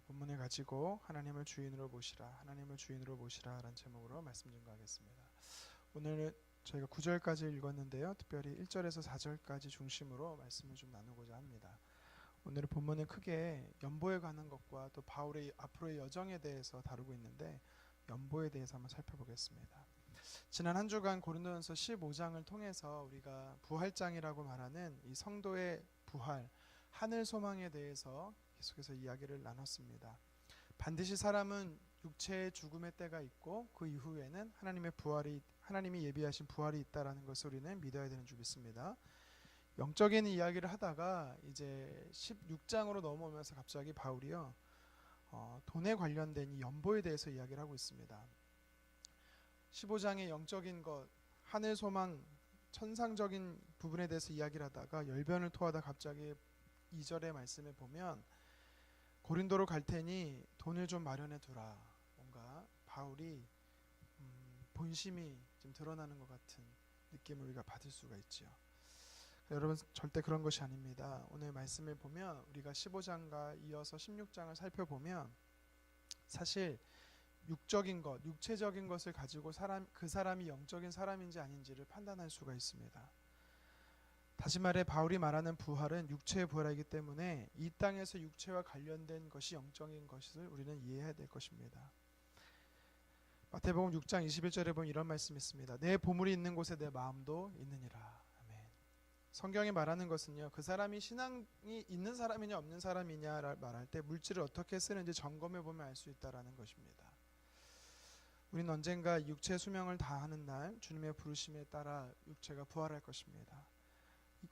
본문을 가지고 하나님을 주인으로 모시라, 하나님을 주인으로 모시라 라는 제목으로 말씀 증거하겠습니다. 오늘 저희가 9절까지 읽었는데요, 특별히 1절에서 4절까지 중심으로 말씀을 좀 나누고자 합니다. 오늘의 본문은 크게 연보에 관한 것과 또 바울의 앞으로의 여정에 대해서 다루고 있는데, 연보에 대해서 한번 살펴보겠습니다. 지난 한 주간 고린도전서 15장을 통해서 우리가 부활장이라고 말하는 이 성도의 부활, 하늘 소망에 대해서 계속해서 이야기를 나눴습니다. 반드시 사람은 육체의 죽음의 때가 있고 그 이후에는 하나님이 예비하신 부활이 있다라는 것을 우리는 믿어야 되는 줄 믿습니다. 영적인 이야기를 하다가 이제 16장으로 넘어오면서 갑자기 바울이요, 돈에 관련된 이 연보에 대해서 이야기를 하고 있습니다. 15장의 영적인 것, 하늘 소망, 천상적인 부분에 대해서 이야기를 하다가 열변을 토하다 갑자기 2절의 말씀에 보면 고린도로 갈 테니 돈을 좀 마련해 두라. 뭔가 바울이 본심이 좀 드러나는 것 같은 느낌을 우리가 받을 수가 있죠. 여러분, 절대 그런 것이 아닙니다. 오늘 말씀을 보면 우리가 15장과 이어서 16장을 살펴보면 사실 육적인 것, 육체적인 것을 가지고 그 사람이 영적인 사람인지 아닌지를 판단할 수가 있습니다. 다시 말해 바울이 말하는 부활은 육체의 부활이기 때문에 이 땅에서 육체와 관련된 것이 영적인 것을 우리는 이해해야 될 것입니다. 마태복음 6장 21절에 보면 이런 말씀이 있습니다. 내 보물이 있는 곳에 내 마음도 있느니라. 아멘. 성경이 말하는 것은요, 그 사람이 신앙이 있는 사람이냐 없는 사람이냐 말할 때 물질을 어떻게 쓰는지 점검해 보면 알 수 있다라는 것입니다. 우리는 언젠가 육체 수명을 다하는 날 주님의 부르심에 따라 육체가 부활할 것입니다.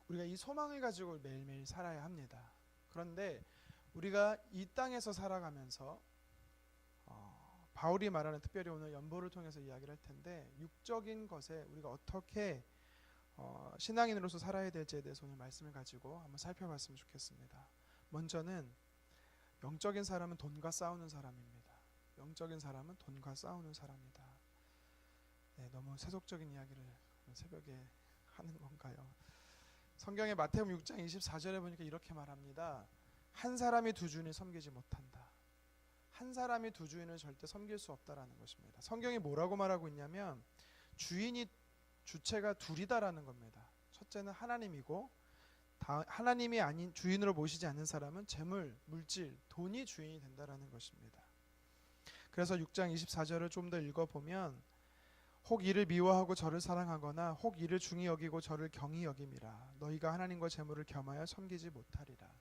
우리가 이 소망을 가지고 매일매일 살아야 합니다. 그런데 우리가 이 땅에서 살아가면서 바울이 말하는, 특별히 오늘 연보를 통해서 이야기를 할 텐데, 육적인 것에 우리가 어떻게 신앙인으로서 살아야 될지에 대해서 오늘 말씀을 가지고 한번 살펴봤으면 좋겠습니다. 먼저는 영적인 사람은 돈과 싸우는 사람입니다. 영적인 사람은 돈과 싸우는 사람이다. 네, 너무 세속적인 이야기를 새벽에 하는 건가요? 성경의 마태복음 6장 24절에 보니까 이렇게 말합니다. 한 사람이 두 주인을 섬기지 못한다. 한 사람이 두 주인을 절대 섬길 수 없다라는 것입니다. 성경이 뭐라고 말하고 있냐면 주체가 둘이다라는 겁니다. 첫째는 하나님이고, 하나님이 아닌 주인으로 모시지 않는 사람은 재물, 물질, 돈이 주인이 된다라는 것입니다. 그래서 6장 24절을 좀 더 읽어보면 혹 이를 미워하고 저를 사랑하거나 혹 이를 중히 여기고 저를 경히 여김이라. 너희가 하나님과 재물을 겸하여 섬기지 못하리라.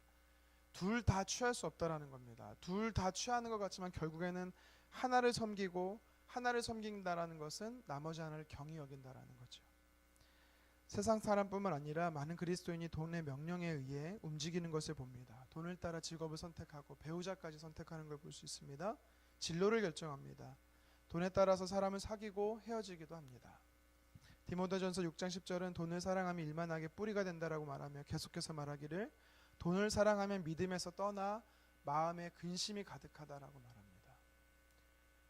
둘 다 취할 수 없다라는 겁니다. 둘 다 취하는 것 같지만 결국에는 하나를 섬기고, 하나를 섬긴다라는 것은 나머지 하나를 경히 여긴다라는 거죠. 세상 사람뿐만 아니라 많은 그리스도인이 돈의 명령에 의해 움직이는 것을 봅니다. 돈을 따라 직업을 선택하고 배우자까지 선택하는 걸 볼 수 있습니다. 진로를 결정합니다. 돈에 따라서 사람을 사귀고 헤어지기도 합니다. 디모데전서 6장 10절은 돈을 사랑하면 일만하게 뿌리가 된다라고 말하며 계속해서 말하기를 돈을 사랑하면 믿음에서 떠나 마음에 근심이 가득하다라고 말합니다.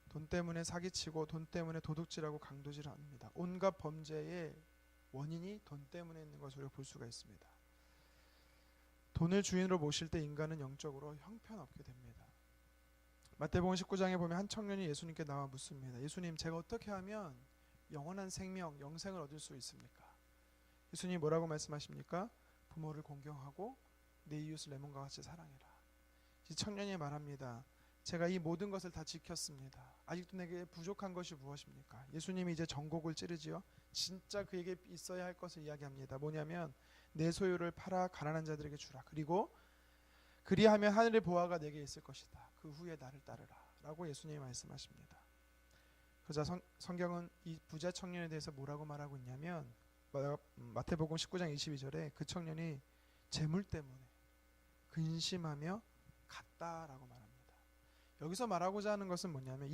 돈 때문에 사기치고 돈 때문에 도둑질하고 강도질합니다. 온갖 범죄의 원인이 돈 때문에 있는 것을 우리가 볼 수가 있습니다. 돈을 주인으로 모실 때 인간은 영적으로 형편없게 됩니다. 마태복음 19장에 보면 한 청년이 예수님께 나와 묻습니다. 예수님, 제가 어떻게 하면 영원한 생명, 영생을 얻을 수 있습니까? 예수님이 뭐라고 말씀하십니까? 부모를 공경하고 내 이웃을 내 몸과 같이 사랑해라. 이 청년이 말합니다. 제가 이 모든 것을 다 지켰습니다. 아직도 내게 부족한 것이 무엇입니까? 예수님이 이제 전곡을 찌르지요. 진짜 그에게 있어야 할 것을 이야기합니다. 뭐냐면 내 소유를 팔아 가난한 자들에게 주라. 그리고 그리하면 하늘의 보화가 내게 있을 것이다. 그 후에 나를 따르라 라고 예수님이 말씀하십니다. 그러자 성경은 이 부자 청년에 대해서 뭐라고 말하고 있냐면, 마태복음 19장 22절에 그 청년이 재물 때문에 근심하며 갔다라고 말합니다. 여기서 말하고자 하는 것은 뭐냐면,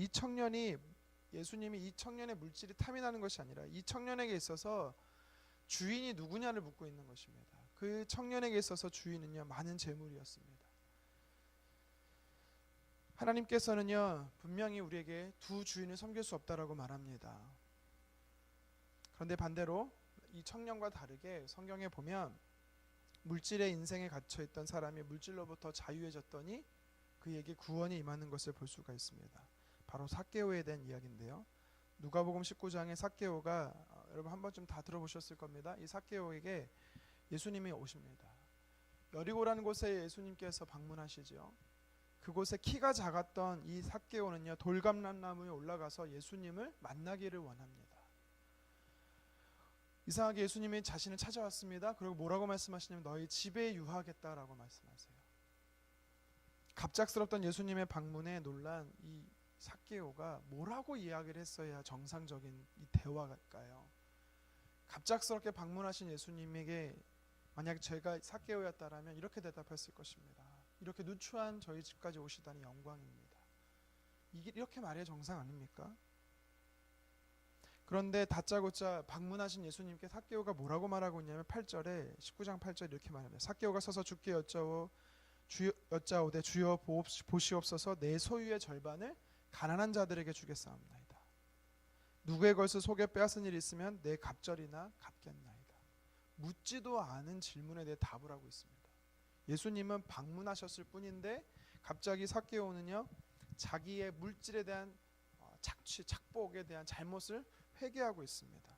예수님이 이 청년의 물질이 탐이 나는 것이 아니라 이 청년에게 있어서 주인이 누구냐를 묻고 있는 것입니다. 그 청년에게 있어서 주인은요, 많은 재물이었습니다. 하나님께서는요, 분명히 우리에게 두 주인을 섬길 수 없다라고 말합니다. 그런데 반대로 이 청년과 다르게 성경에 보면 물질의 인생에 갇혀있던 사람이 물질로부터 자유해졌더니 그에게 구원이 임하는 것을 볼 수가 있습니다. 바로 삭개오에 대한 이야기인데요. 누가복음 19장에 삭개오가 여러분 한 번쯤 다 들어보셨을 겁니다. 이 삭개오에게 예수님이 오십니다. 여리고라는 곳에 예수님께서 방문하시죠. 그곳에 키가 작았던 이 삭개오는요, 돌감람나무에 올라가서 예수님을 만나기를 원합니다. 이상하게 예수님이 자신을 찾아왔습니다. 그리고 뭐라고 말씀하시냐면 너희 집에 유하겠다라고 말씀하세요. 갑작스럽던 예수님의 방문에 놀란 이 삭개오가 뭐라고 이야기를 했어야 정상적인 이 대화일까요? 갑작스럽게 방문하신 예수님에게 만약 제가 삭개오였다라면 이렇게 대답했을 것입니다. 이렇게 누추한 저희 집까지 오시다니 영광입니다. 이렇게 말해야 정상 아닙니까? 그런데 다짜고짜 방문하신 예수님께 삭개오가 뭐라고 말하고 있냐면 8절에 19장 8절 이렇게 말합니다. 삭개오가 서서 주께 여짜오되 주여 보시옵소서 내 소유의 절반을 가난한 자들에게 주겠사옵나이다. 누구의 것을 속여 빼앗은 일이 있으면 내 갑절이나 갚겠나이다. 묻지도 않은 질문에 대해 답을 하고 있습니다. 예수님은 방문하셨을 뿐인데 갑자기 삭개오는요, 자기의 물질에 대한 착복에 대한 잘못을 회개하고 있습니다.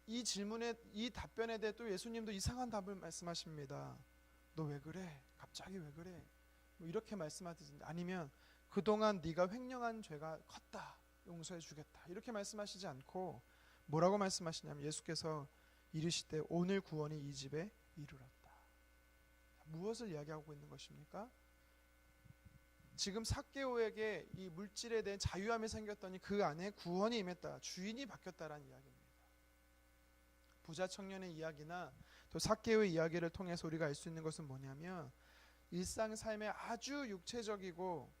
이 답변에 대해 또 예수님도 이상한 답을 말씀하십니다. 너 왜 그래? 갑자기 왜 그래? 뭐 이렇게 말씀하시는데, 아니면 그동안 네가 횡령한 죄가 컸다, 용서해 주겠다, 이렇게 말씀하시지 않고 뭐라고 말씀하시냐면 예수께서 이르시되 오늘 구원이 이 집에 이르렀다. 무엇을 이야기하고 있는 것입니까? 지금 삭개오에게 이 물질에 대한 자유함이 생겼더니 그 안에 구원이 임했다, 주인이 바뀌었다라는 이야기입니다. 부자 청년의 이야기나 또 삭개오의 이야기를 통해서 우리가 알 수 있는 것은 뭐냐면 일상 삶의 아주 육체적이고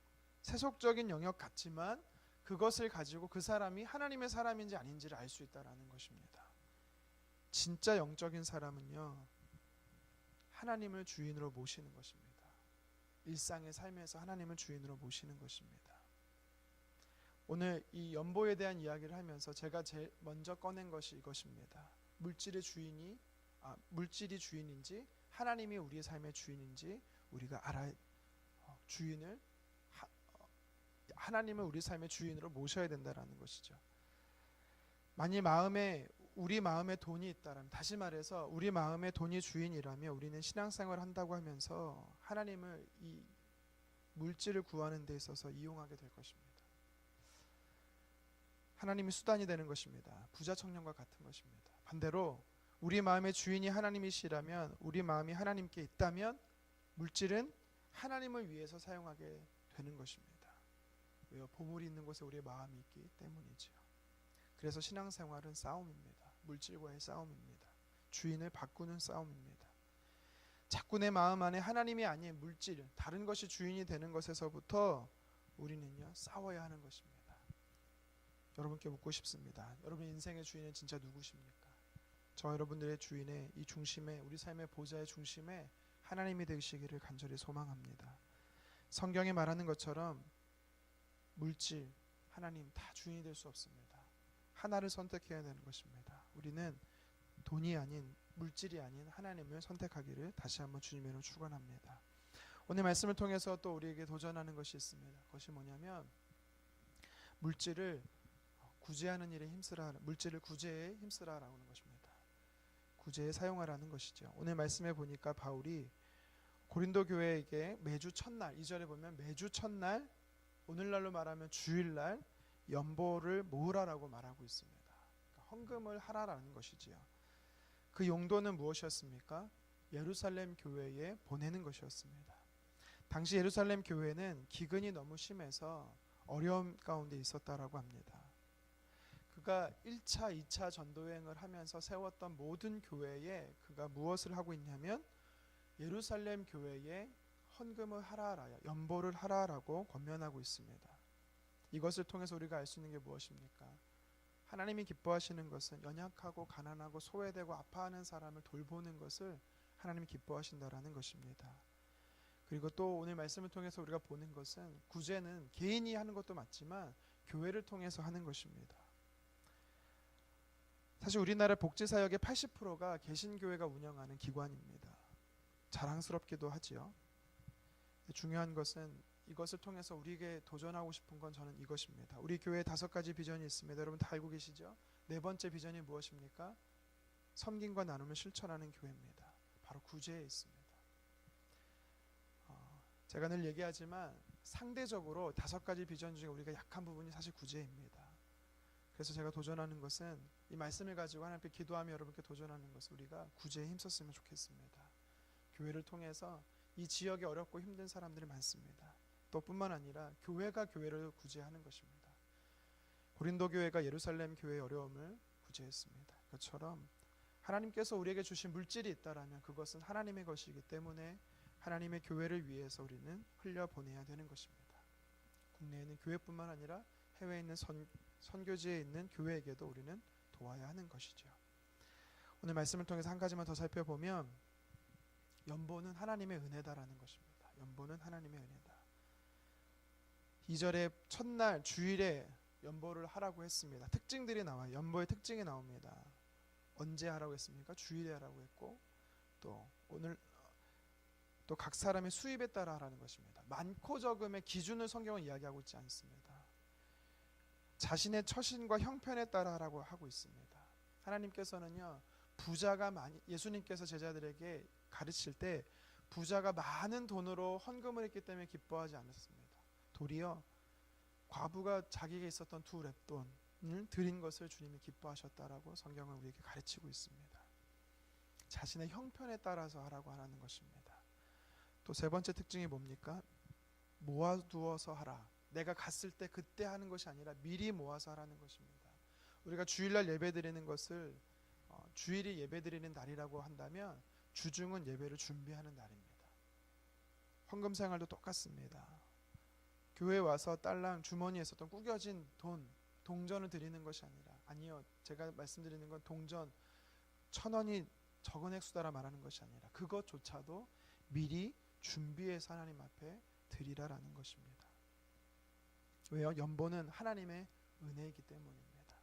세속적인 영역 같지만 그것을 가지고 그 사람이 하나님의 사람인지 아닌지를 알 수 있다라는 것입니다. 진짜 영적인 사람은요, 하나님을 주인으로 모시는 것입니다. 일상의 삶에서 하나님을 주인으로 모시는 것입니다. 오늘 이 연보에 대한 이야기를 하면서 제가 제일 먼저 꺼낸 것이 이것입니다. 물질이 주인인지 하나님이 우리의 삶의 주인인지 우리가 하나님을 우리 삶의 주인으로 모셔야 된다는 것이죠. 만일 우리 마음에 돈이 있다면, 다시 말해서 우리 마음에 돈이 주인이라면 우리는 신앙생활을 한다고 하면서 하나님을 이 물질을 구하는 데 있어서 이용하게 될 것입니다. 하나님이 수단이 되는 것입니다. 부자 청년과 같은 것입니다. 반대로 우리 마음의 주인이 하나님이시라면, 우리 마음이 하나님께 있다면 물질은 하나님을 위해서 사용하게 되는 것입니다. 왜요? 보물이 있는 곳에 우리의 마음이 있기 때문이죠. 그래서 신앙생활은 싸움입니다. 물질과의 싸움입니다. 주인을 바꾸는 싸움입니다. 자꾸 내 마음 안에 하나님이 아닌 물질, 다른 것이 주인이 되는 것에서부터 우리는요, 싸워야 하는 것입니다. 여러분께 묻고 싶습니다. 여러분 인생의 주인은 진짜 누구십니까? 저 여러분들의 주인의 이 중심에, 우리 삶의 보좌의 중심에 하나님이 되시기를 간절히 소망합니다. 성경에 말하는 것처럼 물질, 하나님 다 주인이 될 수 없습니다. 하나를 선택해야 되는 것입니다. 우리는 돈이 아닌, 물질이 아닌 하나님을 선택하기를 다시 한번 주님으로 축원합니다. 오늘 말씀을 통해서 또 우리에게 도전하는 것이 있습니다. 그것이 뭐냐면 물질을 구제하는 일에 힘쓰라, 물질을 구제에 힘쓰라라고 하는 것입니다. 구제에 사용하라는 것이죠. 오늘 말씀에 보니까 바울이 고린도 교회에게 매주 첫날, 2절에 보면 매주 첫날, 오늘날로 말하면 주일날 연보를 모으라라고 말하고 있습니다. 그러니까 헌금을 하라라는 것이지요. 그 용도는 무엇이었습니까? 예루살렘 교회에 보내는 것이었습니다. 당시 예루살렘 교회는 기근이 너무 심해서 어려움 가운데 있었다라고 합니다. 그가 1차, 2차 전도여행을 하면서 세웠던 모든 교회에 그가 무엇을 하고 있냐면 예루살렘 교회에 헌금을 하라, 연보를 하라라고 권면하고 있습니다. 이것을 통해서 우리가 알 수 있는 게 무엇입니까? 하나님이 기뻐하시는 것은 연약하고 가난하고 소외되고 아파하는 사람을 돌보는 것을 하나님이 기뻐하신다라는 것입니다. 그리고 또 오늘 말씀을 통해서 우리가 보는 것은 구제는 개인이 하는 것도 맞지만 교회를 통해서 하는 것입니다. 사실 우리나라 복지사역의 80%가 개신교회가 운영하는 기관입니다. 자랑스럽기도 하지요. 중요한 것은 이것을 통해서 우리에게 도전하고 싶은 건 저는 이것입니다. 우리 교회에 5가지 비전이 있습니다. 여러분 다 알고 계시죠? 4번째 비전이 무엇입니까? 섬김과 나눔을 실천하는 교회입니다. 바로 구제에 있습니다. 제가 늘 얘기하지만 상대적으로 5가지 비전 중에 우리가 약한 부분이 사실 구제입니다. 그래서 제가 도전하는 것은 이 말씀을 가지고 하나님께 기도하며 여러분께 도전하는 것은 우리가 구제에 힘썼으면 좋겠습니다. 교회를 통해서 이 지역에 어렵고 힘든 사람들이 많습니다. 또 뿐만 아니라 교회가 교회를 구제하는 것입니다. 고린도 교회가 예루살렘 교회의 어려움을 구제했습니다. 그것처럼 하나님께서 우리에게 주신 물질이 있다라면 그것은 하나님의 것이기 때문에 하나님의 교회를 위해서 우리는 흘려보내야 되는 것입니다. 국내에 있는 교회뿐만 아니라 해외에 있는 선교지에 있는 교회에게도 우리는 도와야 하는 것이죠. 오늘 말씀을 통해서 한 가지만 더 살펴보면 연보는 하나님의 은혜다라는 것입니다. 연보는 하나님의 은혜다. 2절의 첫날 주일에 연보를 하라고 했습니다. 특징들이 나와요. 연보의 특징이 나옵니다. 언제 하라고 했습니까? 주일에 하라고 했고 또 오늘 또 각 사람의 수입에 따라 하라는 것입니다. 많고 적음의 기준을 성경은 이야기하고 있지 않습니다. 자신의 처신과 형편에 따라 하라고 하고 있습니다. 하나님께서는요, 부자가 많이, 예수님께서 제자들에게 가르칠 때 부자가 많은 돈으로 헌금을 했기 때문에 기뻐하지 않았습니다. 도리어 과부가 자기에게 있었던 2렙돈을 드린 것을 주님이 기뻐하셨다라고 성경은 우리에게 가르치고 있습니다. 자신의 형편에 따라서 하라고 하라는 것입니다. 또 3번째 특징이 뭡니까? 모아두어서 하라. 내가 갔을 때 그때 하는 것이 아니라 미리 모아서 하라는 것입니다. 우리가 주일날 예배드리는 것을 주일이 예배드리는 날이라고 한다면 주중은 예배를 준비하는 날입니다. 헌금 생활도 똑같습니다. 교회에 와서 딸랑 주머니에 있었던 구겨진 동전을 드리는 것이 아니요, 제가 말씀드리는 건 동전 1,000원이 적은 액수다라 말하는 것이 아니라 그것조차도 미리 준비해서 하나님 앞에 드리라라는 것입니다. 왜요? 연보는 하나님의 은혜이기 때문입니다.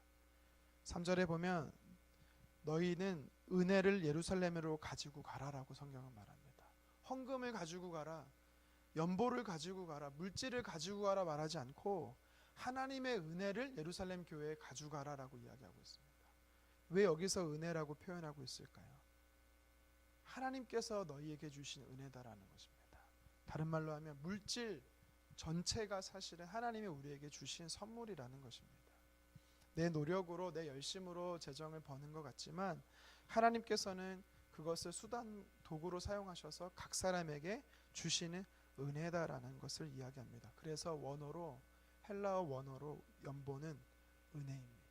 3절에 보면 너희는 은혜를 예루살렘으로 가지고 가라라고 성경은 말합니다. 헌금을 가지고 가라, 연보를 가지고 가라, 물질을 가지고 가라 말하지 않고 하나님의 은혜를 예루살렘 교회에 가져가라라고 이야기하고 있습니다. 왜 여기서 은혜라고 표현하고 있을까요? 하나님께서 너희에게 주신 은혜다라는 것입니다. 다른 말로 하면 물질 전체가 사실은 하나님이 우리에게 주신 선물이라는 것입니다. 내 노력으로 내 열심으로 재정을 버는 것 같지만 하나님께서는 그것을 수단 도구로 사용하셔서 각 사람에게 주시는 은혜다라는 것을 이야기합니다. 그래서 헬라어 원어로 연보는 은혜입니다.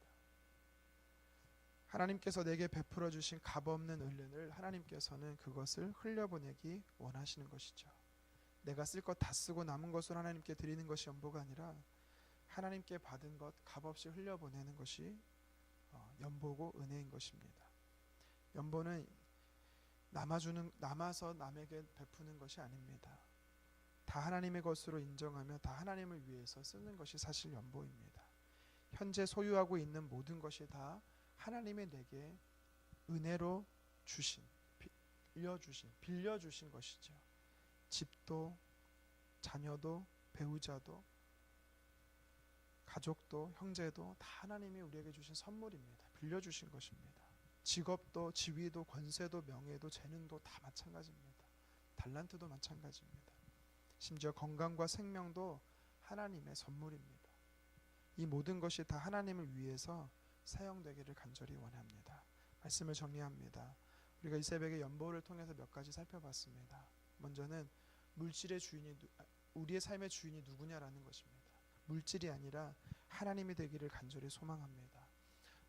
하나님께서 내게 베풀어 주신 값없는 은혜를 하나님께서는 그것을 흘려보내기 원하시는 것이죠. 내가 쓸 것 다 쓰고 남은 것을 하나님께 드리는 것이 연보가 아니라 하나님께 받은 것 값없이 흘려보내는 것이 연보고 은혜인 것입니다. 연보는 남아서 남에게 베푸는 것이 아닙니다. 다 하나님의 것으로 인정하며 다 하나님을 위해서 쓰는 것이 사실 연보입니다. 현재 소유하고 있는 모든 것이 다 하나님의 내게 은혜로 빌려주신 것이죠. 집도, 자녀도, 배우자도, 가족도, 형제도 다 하나님이 우리에게 주신 선물입니다. 빌려주신 것입니다. 직업도, 지위도, 권세도, 명예도, 재능도 다 마찬가지입니다. 달란트도 마찬가지입니다. 심지어 건강과 생명도 하나님의 선물입니다. 이 모든 것이 다 하나님을 위해서 사용되기를 간절히 원합니다. 말씀을 정리합니다. 우리가 이 새벽에 연보를 통해서 몇 가지 살펴봤습니다. 먼저는 우리의 삶의 주인이 누구냐라는 것입니다. 물질이 아니라 하나님이 되기를 간절히 소망합니다.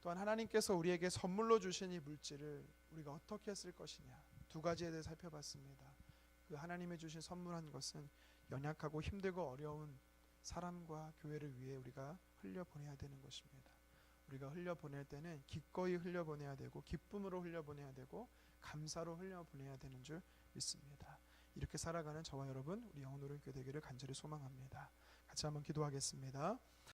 또한 하나님께서 우리에게 선물로 주신 이 물질을 우리가 어떻게 쓸 것이냐, 2가지에 대해 살펴봤습니다. 그 하나님이 주신 선물한 것은 연약하고 힘들고 어려운 사람과 교회를 위해 우리가 흘려보내야 되는 것입니다. 우리가 흘려보낼 때는 기꺼이 흘려보내야 되고 기쁨으로 흘려보내야 되고 감사로 흘려보내야 되는 줄 믿습니다. 이렇게 살아가는 저와 여러분, 우리 영혼오른 교회 되기를 간절히 소망합니다. 같이 한번 기도하겠습니다.